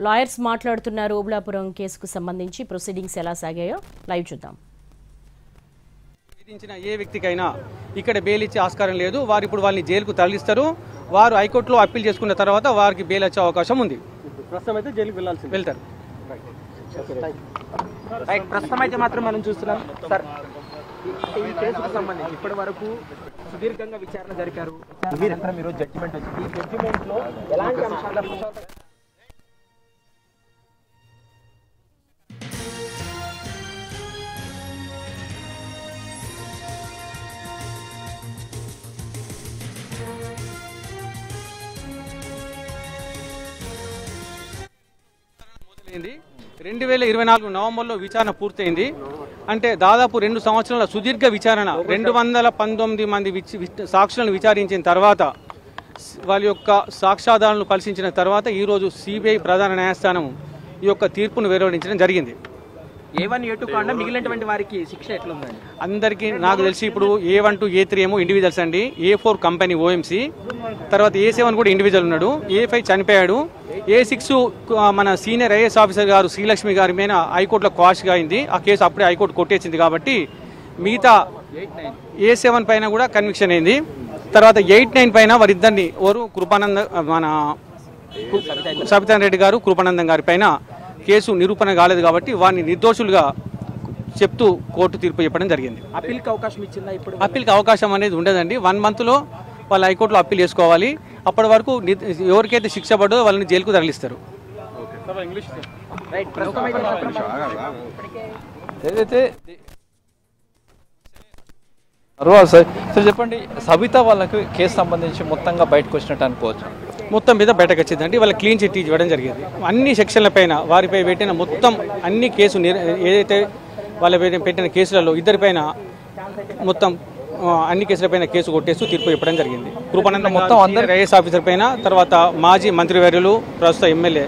Lawyers మాట్లాడుతున్నారు ఓబులాపురం కేసుకు సంబంధించి ప్రొసీడింగ్స్ ఎలా సాగాయో లైవ్ చూద్దాం. విధించిన ఏ వ్యక్తికైనా ఇక్కడ బెయిల్ ఇచ్చే ఆస్కారం లేదు. వారు ఇప్పుడు వాళ్ళని జైలుకు తరలిస్తారు. వారు హైకోర్టులో అప్పీల్ చేసుకున్న తర్వాత వారికి బెయిల్ వచ్చే అవకాశం ఉంది. ప్రస్తుతం అయితే జైలుకి వెళ్తారు. ప్రస్తుతం అయితే మాత్రం మనం చూస్తున్నాం సార్, ఈ కేసుకు సంబంధించి ఇప్పటి వరకు సుదీర్ఘంగా విచారణ జరిపారు. మీరు జడ్జిమెంట్ వచ్చింది. ఈ జడ్జిమెంట్ లో ఎలాంటి అంశాల మొదలైంది. 2024 నవంబర్లో విచారణ పూర్తయింది. అంటే దాదాపు 2 సంవత్సరాల సుదీర్ఘ విచారణ. 219 మంది సాక్షులను విచారించిన తర్వాత వాళ్ళ యొక్క సాక్ష్యాధారాలను పరిశీలించిన తర్వాత ఈరోజు సిబిఐ ప్రధాన న్యాయస్థానం ఈ యొక్క తీర్పును వెలువడించడం జరిగింది. A1 A2 కాకుండా మిగిలినటువంటి వారికి శిక్ష ఎట్లుందండి? అందరికీ నాకు తెలిసి ఇప్పుడు A1 to A3 ఏమో ఇండివిజువల్స్ అండి. A4 కంపెనీ OMC, తర్వాత A7 కూడా ఇండివిజువల్ ఉన్నాడు. A5 చనిపోయాడు. A6 మన సీనియర్ ఐఏఎస్ ఆఫీసర్ గారు శ్రీలక్ష్మి గారి మీద హైకోర్టులో క్వాష్గా అయింది. ఆ కేసు అప్పుడే హైకోర్టు కొట్టేసింది కాబట్టి మిగతా A7 పైన కూడా కన్విక్షన్ అయింది. తర్వాత 8-9 పైన వారిద్దరిని కృపానంద మన సబితాన్ రెడ్డి గారు కృపానందం గారి పైన కేసు నిరూపణ కాలేదు కాబట్టి వారిని నిర్దోషులుగా చెప్తూ కోర్టు తీర్పు చెప్పడం జరిగింది. అప్పీల్కి అవకాశం ఇచ్చిందా? ఇప్పుడు అప్పీల్కి అవకాశం అనేది ఉండదండి. 1 మంత్లో వాళ్ళు హైకోర్టులో అప్పీల్ చేసుకోవాలి. అప్పటి వరకు ఎవరికైతే శిక్ష పడ్డో వాళ్ళని జైలుకు తరలిస్తారు. ఏదైతే సార్ చెప్పండి, సబితా వాళ్ళకి కేసు సంబంధించి మొత్తంగా బయటకు వచ్చినట్టు అనుకోవచ్చు? మొత్తం మీద బయటకు వచ్చిందంటే వాళ్ళ క్లీన్ చిట్ ఇవ్వడం జరిగింది. అన్ని సెక్షన్ల పైన వారిపై పెట్టిన మొత్తం అన్ని కేసు ఏదైతే వాళ్ళపై పెట్టిన కేసులలో ఇద్దరిపైన మొత్తం అన్ని కేసులపైన కేసు కొట్టేస్తూ తీర్పు చెప్పడం జరిగింది. కృపానందం మొత్తం అందరు ఐఏఎస్ ఆఫీసర్ పైన, తర్వాత మాజీ మంత్రివర్యులు ప్రస్తుత ఎమ్మెల్యే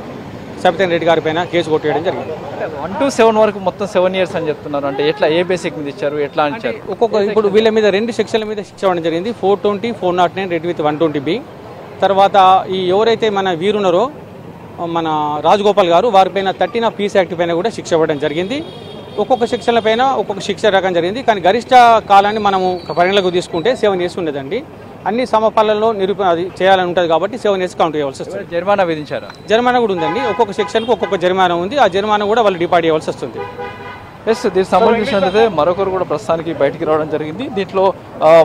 సబితాన్ రెడ్డి గారి పైన కేసు కొట్టేయడం జరిగింది. 1 to 7 వరకు మొత్తం 7 years అని చెప్తున్నారు. అంటే ఎట్లా, ఏ బేసిక్ మీద ఇచ్చారు, ఎట్లా ఇచ్చారు? ఇప్పుడు వీళ్ళ మీద 2 సెక్షన్ల మీద శిక్ష ఇవ్వడం జరిగింది. 420, 409 రెడ్ విత్ 120B. తర్వాత ఈ ఎవరైతే మన వీరున్నారో మన రాజగోపాల్ గారు వారిపైన 13 of పీస్ యాక్ట్ పైన కూడా శిక్ష ఇవ్వడం జరిగింది. ఒక్కొక్క సెక్షన్ల పైన ఒక్కొక్క శిక్ష రకం జరిగింది. కానీ గరిష్ట కాలాన్ని మనము పరిగణలోకి తీసుకుంటే 7 years ఉండదండి. అన్ని సమపాలనలో అది చేయాలని ఉంటుంది కాబట్టి 7 years కౌంట్ చేయవలసి వస్తుంది. జరిమానా విధించారు? జరిమానా కూడా ఉందండి. ఒక్కొక్క సెక్షన్కి ఒక్కొక్క జరిమానా ఉంది. ఆ జరిమానా కూడా వాళ్ళు డిపార్ట్ చేయవలసి వస్తుంది. ఎస్, దీనికి సంబంధించినట్లయితే మరొకరు కూడా ప్రస్తుతానికి బయటికి రావడం జరిగింది. దీంట్లో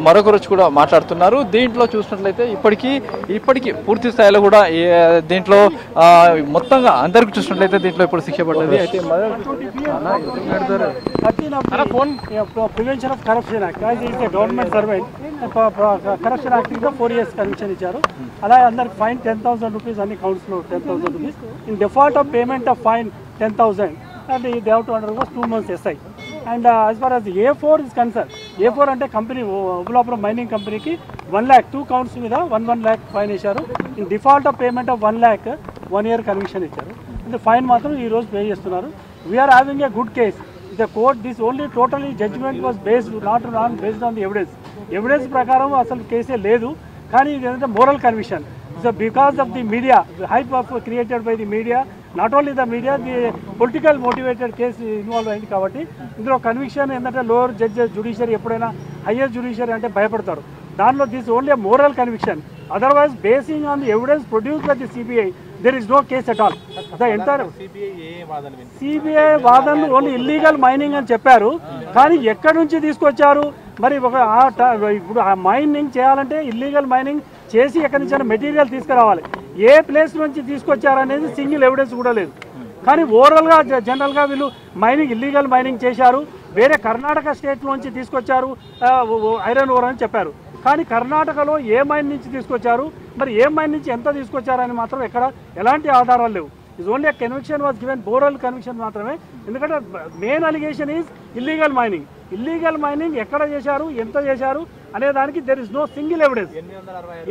మరొకరు వచ్చి కూడా మాట్లాడుతున్నారు. దీంట్లో చూసినట్లయితే ఇప్పటికీ పూర్తి స్థాయిలో కూడా దీంట్లో మొత్తంగా అందరికి చూసినట్లయితే దీంట్లో ఇప్పుడు శిక్ష పడ్డది. అయితే prevention of corruption act government servant corruption act కింద 4 years కన్విక్షన్ ఇచ్చారు. అలాగే అందరికి ఫైన్ 10,000 rupees, అన్ని కౌంట్స్లో 10,000 rupees. In default of payment of fine 10,000 and they have to undergo 2 months SI. And as far as A4 is concerned, A4 అంటే company Obulapuram mining కంపెనీకి 1 lakh 2 counts మీద 1 lakh fine ఇచ్చారు. In default of payment of 1 lakh 1 year conviction ఇచ్చారు. అంటే fine మాత్రం ఈ రోజు pay చేస్తున్నారు. We are having a good case. The court this only totally judgment was based based on the evidence ప్రకారం అసలు కేసే లేదు. కానీ ఇది ఏంటంటే moral conviction. So because of the media, hype of created by the media, not only the media, the political motivated case involve అయింది కాబట్టి ఇందులో కన్విక్షన్ ఏంటంటే లోవర్ జ్యుడిషియరీ ఎప్పుడైనా హయ్యర్ జ్యుడిషియరీ అంటే భయపడతారు. దానిలో this only moral conviction. Otherwise basing on the evidence produced by the CBI there is no case at all. The entire CBI వాదనలు only illegal mining అని చెప్పారు. కానీ ఎక్కడి నుంచి తీసుకొచ్చారు మరి? ఇప్పుడు ఆ మైనింగ్ చేయాలంటే ఇల్లీగల్ మైనింగ్ చేసి ఎక్కడి నుంచి మెటీరియల్ తీసుకురావాలి. ఏ ప్లేస్ నుంచి తీసుకొచ్చారనేది సింగిల్ ఎవిడెన్స్ కూడా లేదు. కానీ ఓవరాల్గా జనరల్గా వీళ్ళు మైనింగ్ ఇల్లీగల్ మైనింగ్ చేశారు, వేరే కర్ణాటక స్టేట్ నుంచి తీసుకొచ్చారు ఐరన్ ఓర్ అని చెప్పారు. కానీ కర్ణాటకలో ఏ మైన్ నుంచి తీసుకొచ్చారు, మరి ఏ మైన్ నుంచి ఎంత తీసుకొచ్చారని మాత్రం ఎక్కడ ఎలాంటి ఆధారాలు లేవు. Is only a conviction was given, moral conviction మాత్రమే. ఎందుకంటే main allegation is illegal mining. Illegal mining ఎక్కడ చేశారు, ఎంత చేశారు అనే దానికి there is no single evidence.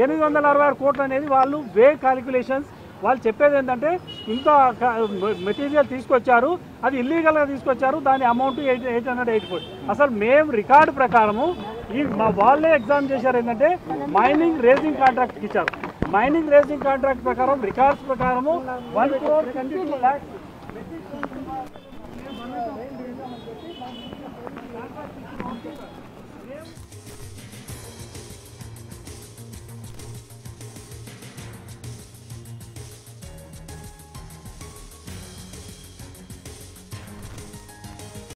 866 కోట్లు అనేది వాళ్ళు వే క్యాలిక్యులేషన్స్. వాళ్ళు చెప్పేది ఏంటంటే ఇంత మెటీరియల్ తీసుకొచ్చారు, అది ఇల్లీగల్గా తీసుకొచ్చారు, దాని అమౌంట్ 884. అసలు మేము రికార్డు ప్రకారము వాళ్ళే ఎగ్జామ్ చేశారు ఏంటంటే మైనింగ్ రేజింగ్ కాంట్రాక్ట్కి ఇచ్చారు. మైనింగ్ రేసింగ్ కాంట్రాక్ట్ ప్రకారం రికార్డ్స్ ప్రకారము 1 crore 22 lakhs